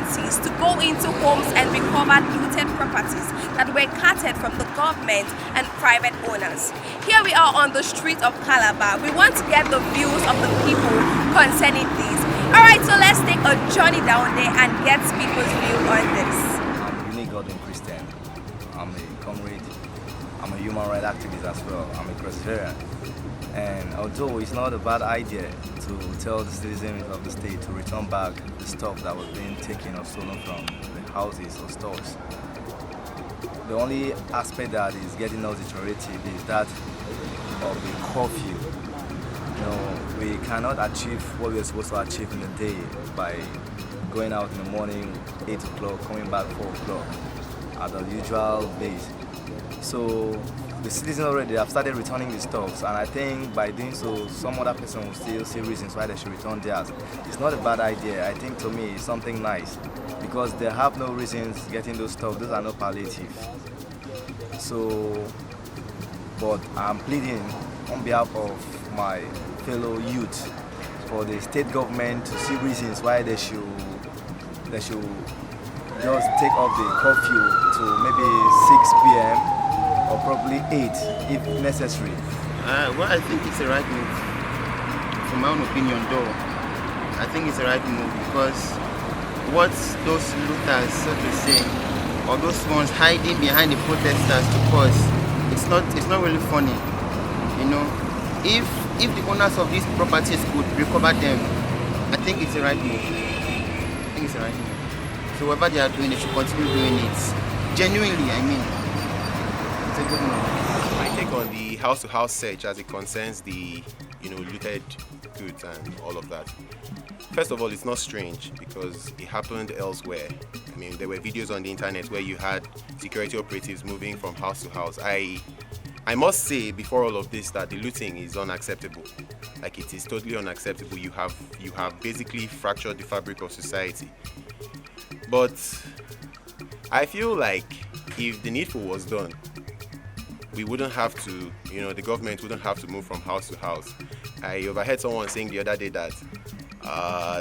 agencies to go into homes and recover looted properties that were carted from the government and private owners. Here we are on the street of Calabar. We want to get the views of the people concerning this. Alright, so let's take a journey down there and get people's view on this. I'm Unique Godwin Christian. I'm a comrade. I'm a human rights activist as well. I'm a Crossvarian. And although it's not a bad idea to tell the citizens of the state to return back the stuff that was being taken or stolen from the houses or stores, the only aspect that is getting us deteriorated is that of the curfew. You know, we cannot achieve what we're supposed to achieve in the day by going out in the morning, 8 o'clock, coming back 4 o'clock at the usual base. So the citizens already have started returning the stuffs, and I think by doing so, some other person will still see reasons why they should return theirs. It's not a bad idea. I think to me it's something nice because they have no reasons getting those stuff. Those are not palliative. So, but I'm pleading on behalf of my fellow youth for the state government to see reasons why they should just take off the curfew to maybe 6 p.m. or probably 8 if necessary. Well, I think it's the right move. From my own opinion, though, I think it's the right move because what those looters, so to say, or those ones hiding behind the protesters to cause, it's not really funny. You know, if the owners of these properties could recover them, I think it's the right move. I think it's the right move. So whatever they are doing, they should continue doing it. Genuinely, I mean. It's a good move. My take on the house-to-house search as it concerns the, looted goods and all of that. First of all, it's not strange because it happened elsewhere. I mean, there were videos on the internet where you had security operatives moving from house to house. I must say before all of this that the looting is unacceptable. Like, it is totally unacceptable. You have basically fractured the fabric of society. But I feel like if the needful was done, we wouldn't have to, the government wouldn't have to move from house to house. I overheard someone saying the other day that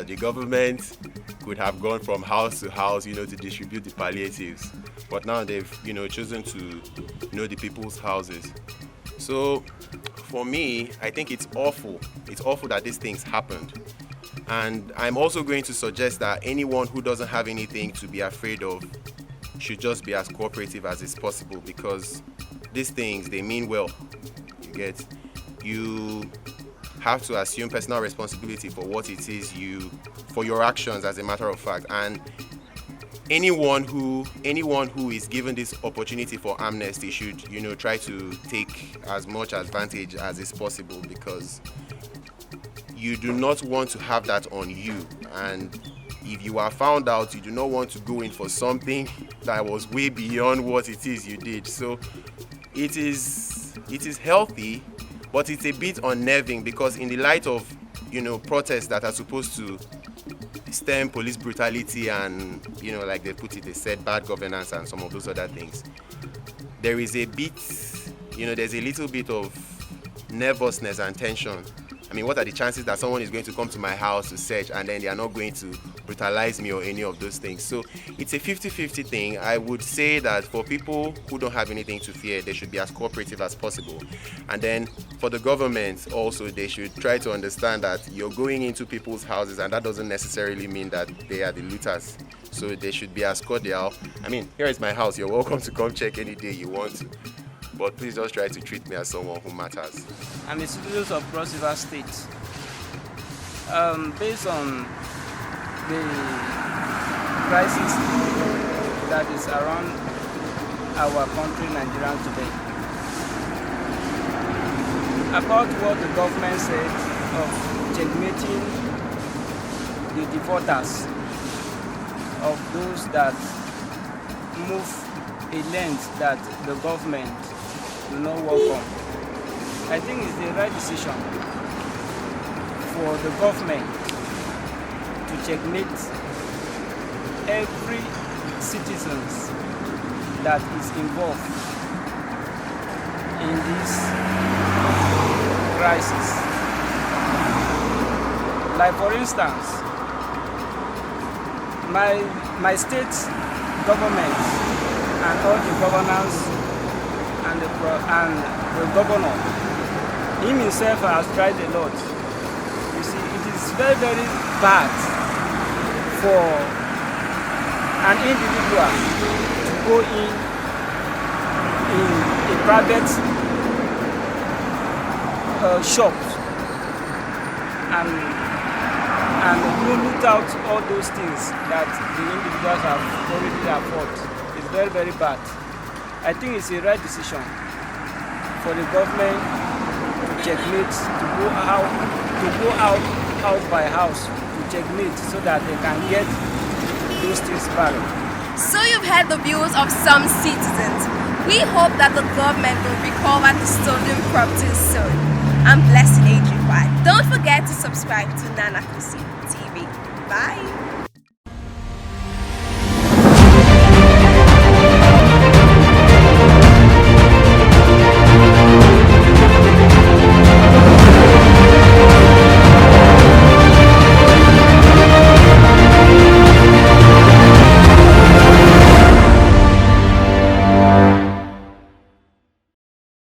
the government could have gone from house to house, to distribute the palliatives. But now they've, chosen to know the people's houses. So for me, I think it's awful. It's awful that these things happened. And I'm also going to suggest that anyone who doesn't have anything to be afraid of should just be as cooperative as is possible because these things, they mean well. You have to assume personal responsibility for what it is for your actions, as a matter of fact. And anyone who is given this opportunity for amnesty should, try to take as much advantage as is possible because you do not want to have that on you. And if you are found out, you do not want to go in for something that was way beyond what it is you did. So it is healthy, but it's a bit unnerving because in the light of, protests that are supposed to stem police brutality and, like they put it, they said bad governance and some of those other things, there is a bit, there's a little bit of nervousness and tension. I mean, what are the chances that someone is going to come to my house to search and then they are not going to brutalize me or any of those things? So it's a 50-50 thing. I would say that for people who don't have anything to fear, they should be as cooperative as possible. And then for the government also, they should try to understand that you're going into people's houses and that doesn't necessarily mean that they are the looters. So they should be as cordial. I mean, here is my house. You're welcome to come check any day you want to. But please just try to treat me as someone who matters. I'm a citizen of Cross River State. Based on the crisis that is around our country, Nigeria, today, about what the government said of checkmating the defaulters, of those that move a length that the government will not work on. I think it's the right decision for the government to checkmate every citizen that is involved in this crisis. Like for instance, my state government and all the governors and the governor, him himself has tried a lot. You see, it is very, very bad for an individual to go in a private shop and loot out all those things that the individuals have already afford. It's very, very bad. I think it's a right decision for the government to checkmate, to go out house by house to checkmate so that they can get those things back. So you've heard the views of some citizens. We hope that the government will recover the stolen properties soon. I'm Blessing Adrian. Don't forget to subscribe to Nana Kusi TV. Bye.